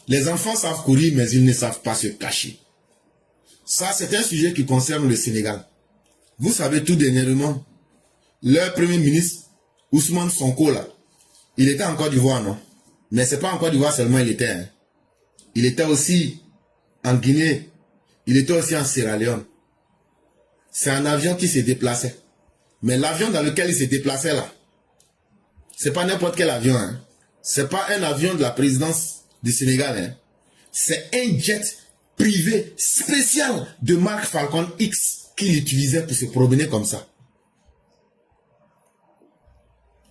Les enfants savent courir, mais ils ne savent pas se cacher. Ça, c'est un sujet qui concerne le Sénégal. Vous savez tout dernièrement, leur premier ministre, Ousmane Sonko, là, il était en Côte d'Ivoire, non? Mais c'est pas en Côte d'Ivoire seulement il était. Hein. Il était aussi en Guinée. Il était aussi en Sierra Leone. C'est un avion qui se déplaçait. Mais l'avion dans lequel il se déplaçait, là, c'est pas n'importe quel avion. Hein. C'est pas un avion de la présidence du Sénégal. Hein. C'est un jet privé spécial de marque Falcon X qu'il utilisait pour se promener comme ça.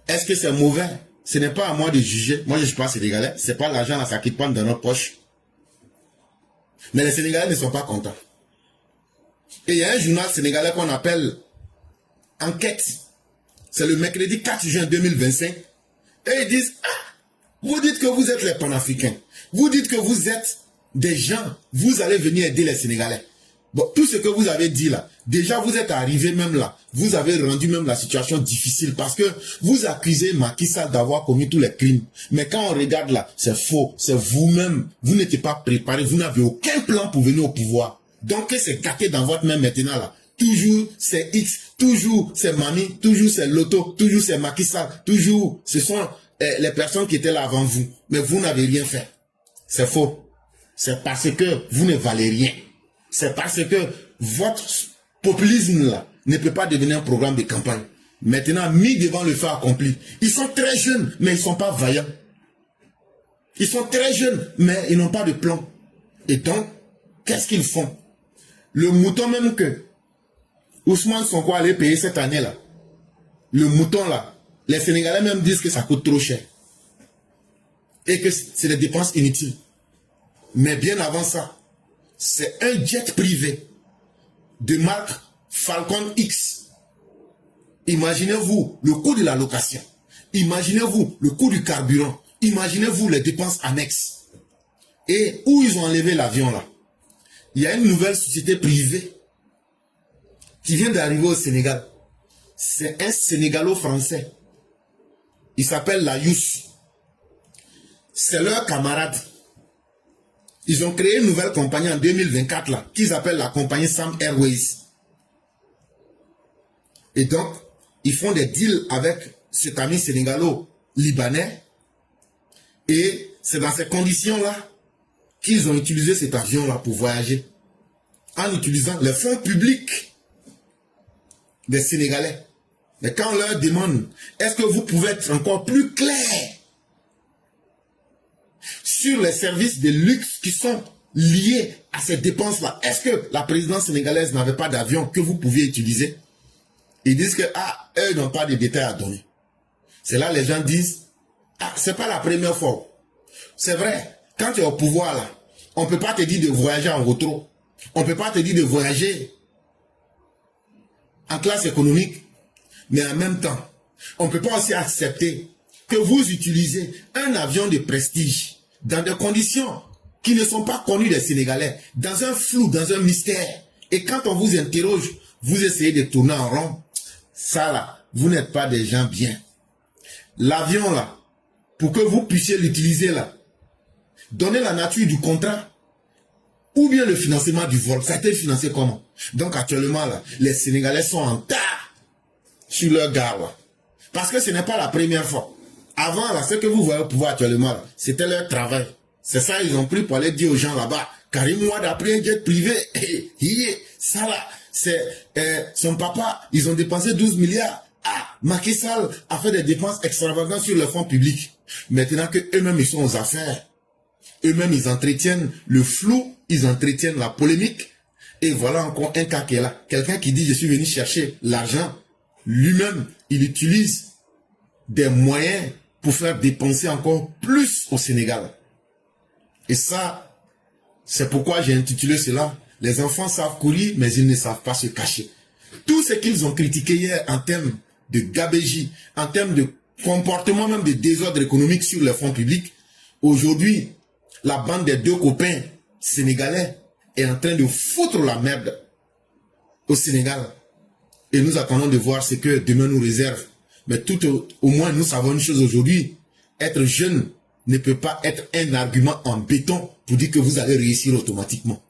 Est-ce que c'est mauvais? Ce n'est pas à moi de juger. Moi, je ne suis pas sénégalais. C'est pas l'argent là, ça qui prend dans notre poche. Mais les Sénégalais ne sont pas contents. Et il y a un journal sénégalais qu'on appelle Enquête. C'est le mercredi 4 juin 2025. Et ils disent, ah, vous dites que vous êtes les panafricains. Vous dites que vous êtes des gens. Vous allez venir aider les Sénégalais. Bon, tout ce que vous avez dit là, déjà vous êtes arrivé même là. Vous avez rendu même la situation difficile parce que vous accusez Macky Sall d'avoir commis tous les crimes. Mais quand on regarde là, c'est faux. C'est vous-même. Vous n'étiez pas préparé. Vous n'avez aucun plan pour venir au pouvoir. Donc c'est gâté dans votre main maintenant là. Toujours c'est X, toujours c'est Mami, toujours c'est Loto, toujours c'est Macky Sall, toujours ce sont les personnes qui étaient là avant vous. Mais vous n'avez rien fait. C'est faux. C'est parce que vous ne valez rien. C'est parce que votre populisme là ne peut pas devenir un programme de campagne. Maintenant, mis devant le fait accompli. Ils sont très jeunes, mais ils ne sont pas vaillants. Ils sont très jeunes, mais ils n'ont pas de plan. Et donc, qu'est-ce qu'ils font? Le mouton même que Ousmane Sonko allait payer cette année là, le mouton là, les Sénégalais même disent que ça coûte trop cher. Et que c'est des dépenses inutiles. Mais bien avant ça, c'est un jet privé de marque Falcon X. Imaginez-vous le coût de la location. Imaginez-vous le coût du carburant. Imaginez-vous les dépenses annexes. Et où ils ont enlevé l'avion là? Il y a une nouvelle société privée qui vient d'arriver au Sénégal. C'est un Sénégalo-français. Il s'appelle la Youss. C'est leur camarade. Ils ont créé une nouvelle compagnie en 2024 là, qu'ils appellent la compagnie Sam Airways. Et donc, ils font des deals avec cet ami sénégalo-libanais. Et c'est dans ces conditions-là qu'ils ont utilisé cet avion-là pour voyager. En utilisant les fonds publics des Sénégalais. Mais quand on leur demande, est-ce que vous pouvez être encore plus clair sur les services de luxe qui sont liés à ces dépenses-là? Est-ce que la présidence sénégalaise n'avait pas d'avion que vous pouviez utiliser? Ils disent que, ah, eux n'ont pas de détails à donner. C'est là les gens disent, ah, c'est pas la première fois. C'est vrai, quand tu es au pouvoir là, on ne peut pas te dire de voyager en retro. On ne peut pas te dire de voyager en classe économique. Mais en même temps, on ne peut pas aussi accepter que vous utilisez un avion de prestige dans des conditions qui ne sont pas connues des Sénégalais, dans un flou, dans un mystère. Et quand on vous interroge, vous essayez de tourner en rond. Ça là, vous n'êtes pas des gens bien. L'avion là, pour que vous puissiez l'utiliser là, donnez la nature du contrat ou bien le financement du vol. Ça a été financé comment? Donc actuellement là, les Sénégalais sont en retard sur leur gare là. Parce que ce n'est pas la première fois. Avant là, ce que vous voyez au pouvoir actuellement là, c'était leur travail. C'est ça ils ont pris pour aller dire aux gens là-bas, Karim Wade a pris un jet privé. Ça là, c'est son papa, ils ont dépensé 12 milliards. Ah, Macky Sall a fait des dépenses extravagantes sur le fonds public. Maintenant que eux-mêmes ils sont aux affaires, eux-mêmes ils entretiennent le flou, ils entretiennent la polémique. Et voilà encore un cas qui est là. Quelqu'un qui dit je suis venu chercher l'argent. Lui-même, il utilise des moyens pour faire dépenser encore plus au Sénégal. Et ça, c'est pourquoi j'ai intitulé cela « Les enfants savent courir, mais ils ne savent pas se cacher ». Tout ce qu'ils ont critiqué hier en termes de gabegie, en termes de comportement, même de désordre économique sur les fonds publics, aujourd'hui, la bande des deux copains sénégalais est en train de foutre la merde au Sénégal. Et nous attendons de voir ce que demain nous réserve. Mais tout au moins, nous savons une chose aujourd'hui. Être jeune ne peut pas être un argument en béton pour dire que vous allez réussir automatiquement.